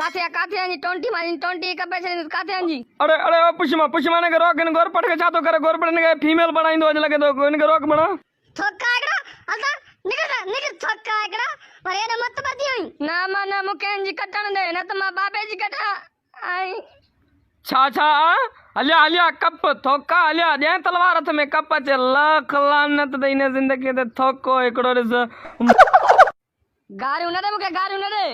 काथे जी टोंटी मारी टोंटी कपे छे काथे जी अरे अरे ओ पुष्मा ने रोक इन गोर पट के छातो करे गोर पट ने फीमेल बनाइंदो अज लगे तो इन रोक बना थोका एकड़ा हलता निकल थोका एकड़ा पर एने मत बती हुई ना माना मुके जी कटण दे न त मा बाबे जी कटा आई छा हलिया कप थोका हलिया दे तलवार हथ में कप च लख लानत दईने जिंदगी ते थोको एकड़ो रिस गारू न दे मुके गारू न दे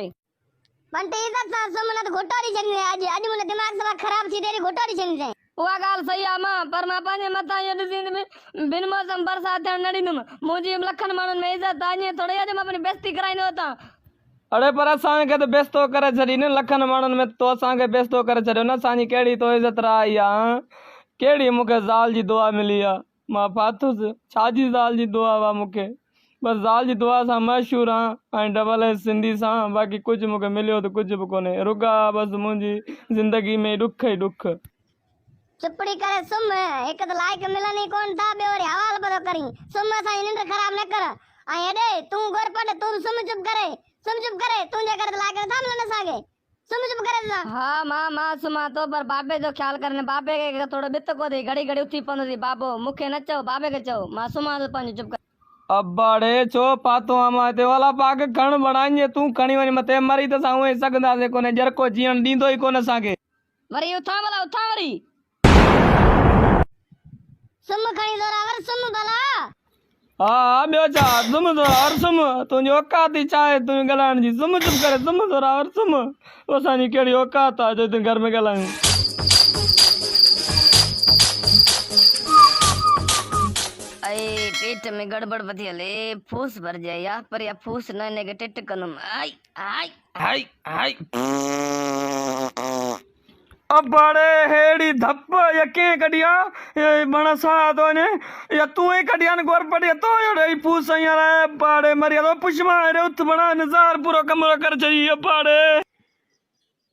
बंटी इज्जत सा सुमन त घोटारी छनी आज मुने दिमाग सब खराब थी तेरी घोटारी छनी से उहा गाल सही आ मां पर मां पांजे मथा ये दिसिन में बिन मौसम बरसात थियण न ॾींदुमि मुंहिंजी लखन माण्हुनि में इज्जत आहे थोड़े अॼु मां अपनी बेइज्जती कराईंदो हुतां अरे पर असांखे त बेस्तो करे छॾी न लखनि माण्हुनि में तो असांखे बेस्तो करे छॾियो न असांजी कहिड़ी तो इज़त रही आहे कहिड़ी मूंखे ज़ाल जी दुआ मिली आहे मां फाथुसि छाजी ज़ाल जी दुआ वा मूंखे बस ज़ाल जी दुआ सां मशहूरु आहियां ऐं डबल एस सिंधी सां बाक़ी कुझु मूंखे मिलियो त कुझु बि कोन्हे रुॻा बसि मुंहिंजी ज़िंदगी में ॾुख ई ॾुख चुपड़ी करे सुम एक तो लायक मिलनी कोन था बे और हवाल बदो करी सुम सा निंद खराब न कर आ एडे तू गोर पट तू सुम चुप करे तू जे कर लायक था मिलन सागे सुम चुप करे सा हां मां सुमा तो पर बाबे जो ख्याल करने बाबे के थोड़ो बित को दे घड़ी घड़ी उठी पन दी बाबो मुखे न चो बाबे के चो मां सुमा तो पंज चुप कर अब्बाड़े चो पातो आमा ते वाला पाक खण बनाइए तू खणी वने मते मरी त सावे सगदा से कोने जरको जीवन दींदो ही कोन सागे वरी उठा वरी सुम खणी जोरावर सुम भला हाँ ॿियो छा सुम जोरावर सुम तुंहिंजी औकात ई छा आहे तुंहिंजी ॻाल्हाइण जी सुम चुप करे सुम जोरावर सुम असांजी कहिड़ी औकात आहे जो तूं घर में ॻाल्हायूं अरे पेट में गड़बड़ बथी हले फूस भर जाए या पर या फूस न ने के टिट कनुम आई आई हाय हाय अब्बाड़े हेड़ी धप या के कडिया ये बणा सा तो ने या तू ही कडिया ने गोर पड़िया तो ये फूस यार अब्बाड़े मरिया तो पुष्मा रे उठ बणा नजार पूरा कमरा कर चई अब्बाड़े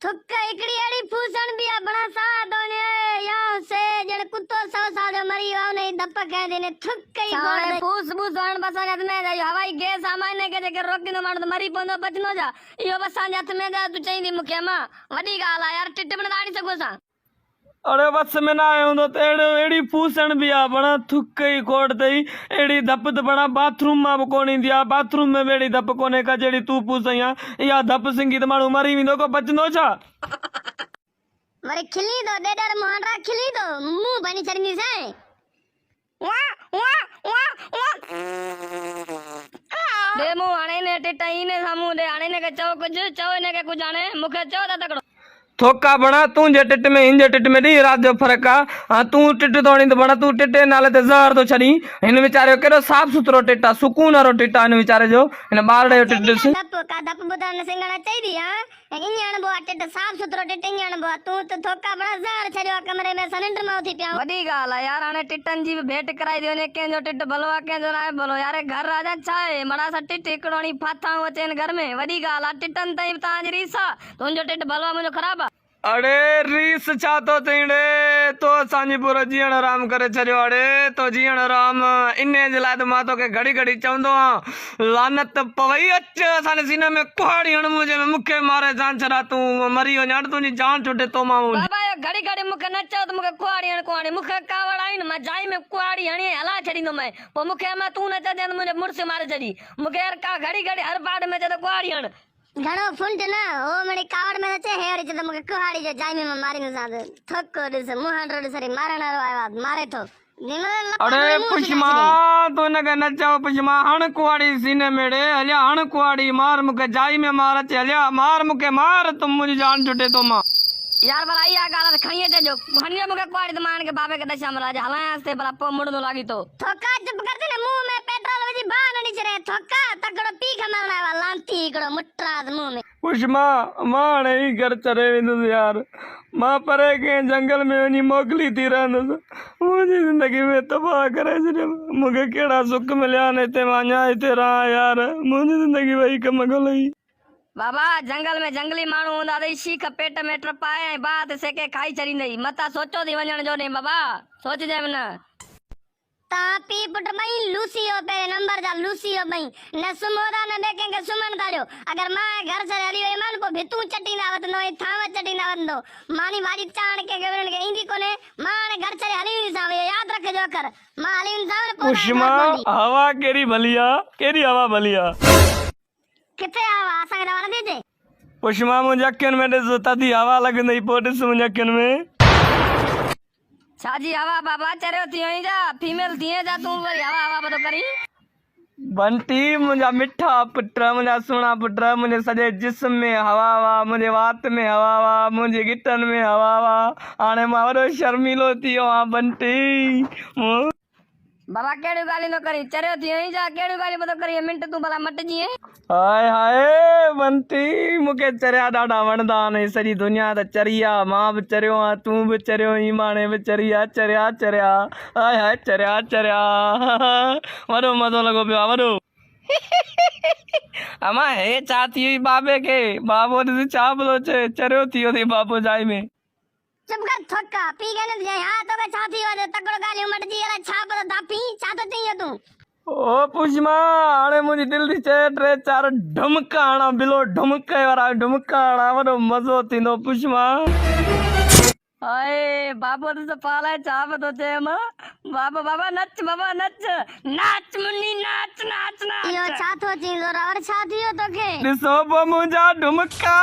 थुक्का एकड़ी अड़ी फूसण भी आ बणा सा तो ने या से जण कुत्तो 100 साल जो मरी वाव ने धप कह देने थुक्का ही गोड़ फूस वन बसा हथ में जायो हवाई गैस सामान के जे रोकिनो माण्हू तो मरी पवंदो बचनो जा इहो बसा हथ में जा तू चईंदी मुखे मां वडी गाल आ यार टिट बण दाड़ी सको सा अरे बस में ना आयो तो एड़ी फूसण भी आ बणा थुक ही कोड़ तई एड़ी धप त बणा बाथरूम में भी कोन इंदी आ बाथरूम में बेड़ी धप कोने का जेड़ी तू फूसइया या धप सिंगी त माण्हू मरी विंदो को बचनो छा मरे खिली दो डेडर मोहनरा खिली दो मुंह बनी चरनी से दे मुंह आने ने टिटाई ने सामू दे आने ने के चो ने के कुछ आने मुखे चो दा तकड़ो थोका बणा तू जे टिट में हिंजे टिट में दी रात जो फर्क आ हां तू टिट तोड़ी तो बणा तू टिटे नाले ते जहर तो छड़ी इन विचारे केरो साफ सुथरो टिटा सुकून वारो टिटा इन विचारे जो इन बारड़े जो टिट से दप बुधान सिंगणा चाहिदी हां इंजण बो टिट साफ सुथरो टिट इंजण बो तू तो थोका बणा जहर छड़ियो कमरे में सिलेंडर में उठी पिया वडी गाल है यार आने टिटन जी भेट कराई दियो ने के जो टिट भलवा के जो ना भलो यार घर राजा छाए मड़ा सा टिट एकड़ोनी फाथा वचेन घर में वडी गाल आ टिटन तई तांजी रीसा तुंजो टिट भलवा मुजो खराब अरे रीस छा तो थींदे तो असांजी पूरो जीअण आराम करे छॾियो अड़े तो जीअण आराम इने जे लाइ त मां तोखे घड़ी घड़ी चवंदो आहियां लानत पवई अच असांजे सीने में कुहाड़ी हण मुंहिंजे में मूंखे मारे जान छॾा तूं मरी वञ हाणे तुंहिंजी जान छुटे तो मां बाबा घड़ी घड़ी मूंखे न चओ त मूंखे कुहाड़ी हण मूंखे कावड़ आई न मां जाई में कुहाड़ी हणी हला छॾींदो मैं पोइ मूंखे मां तूं न चवंदे मुंहिंजे मुड़ुस मारे छॾी मूंखे यार का घड़ी घड़ी हर बार में चए त कुहाड़ी हण घणो फुंड ना ओ मणी कावड़ में चे हेर जे मूंखे कुहाड़ी जो जाई में मारी न साद थक दिस मुहन रोड सरी मारण वारो आयो मारे थो अरे पुष्मा तो न के न चओ पुष्मा हण कुहाड़ी सीने मेड़े हलिया हण कुहाड़ी मार मूंखे जाई में मार अचे हलिया मार मूंखे मार तुम मुंहिंजी जान छुटे तो मां यार भला इहा गाल खणीअ चजो खणीअ मूंखे कुहाड़ी त मान के बाबे के दशा मला हलायांस ते भला पो मुड़नो लागी तो थोका चुप कर दे मुंह में पेट्रोल विझी बाण नी चरे थोका तकड़ो पी खमलना वाला लांती कड़ो मुट्राद मुंह में पुष्मा मां ही घर चरे वेंदुसि यार मां परे के जंगल में वञी मोकली थी रहंदुसि मुंहिंजी ज़िंदगी में तबाह करे छॾियो मूंखे कहिड़ा सुख मिलिया आहिनि हिते मां अञा हिते रहां यार मुंहिंजी ज़िंदगी वही कम ॻोल्ही बाबा जंगल में जंगली माण्हू हूंदा अथई शीख पेट में टपाए ऐं बात सेके खाई छॾींदई मथां सोचो थी वञण जो नहीं बाबा सोचजे न ता पी पुट मई लूसियो पे नंबर जा लूसियो मई न सुमोदा न बेके के सुमन दाड़ियो अगर मां घर से हली वई मान को भितू चटी ना वतनो ए थाव चटी ना वतनो मानी वाजी चाण के गवरन के इंदी कोने मां ने घर से हली नहीं सावे याद रख जो कर मां हली नहीं सावे पुष्मा हवा केरी भलिया केरी हवा भलिया किथे आवा असा के दवा दे पुष्मा मुझे अखियन में ॾिस तदी हवा लगंदई पोइ ॾिस मुझे अखियन में छाजी हवा बाबा चरियो थियो ई जा फीमेल थिए जा तू वरी हवा हवा बतो करी बंटी मुझा मिठा पुट मुझा सुहिणा पुट मुझे सॼे जिस्म में हवा हवा मुझे वात में हवा हवा मुझे गिटन में हवा हवा हाणे मां वॾो शर्मीलो थी वियो आहियां बंटी बाबा केड़ी गाली न करी चरियो थियो ई जा केड़ी गाली बतो करी मिंट तू भला मट जी हाय हाय बंटी मूंखे चरिया ॾाढा वणंदा आहिनि सॼी दुनिया त चरी आहे मां बि चरियो आहियां तूं बि चरियो ईमाने बि चरी आहे चरिया चरिया हाय हाय चरिया चरिया वॾो मज़ो लॻो पियो आहे वॾो अमा हे छा थी हुई बाबे खे बाबो ॾिस छा भलो चए चरियो थी वियो अथई बाबो जाइ में चुप कर थोका पी गने जाए हां तो के छा थी वदे तकड़ो गाली मट जी अला छा पता दापी छा तो चई तू ओ पुष्मा हाणे मुंहिंजी दिलि थी चए 3-4 ढुमका हणा बिलो ढुमके वारा ढुमका हणा वॾो मज़ो थींदो पुष्मा हाय बाबो तो पाला चा बतो चे मां बाबा नच बाबा नच नाच मुन्नी नाच नाच नाच यो छा तो चई जोरा और छा थियो तोखे ॾिसो पोइ मुंहिंजा ढुमका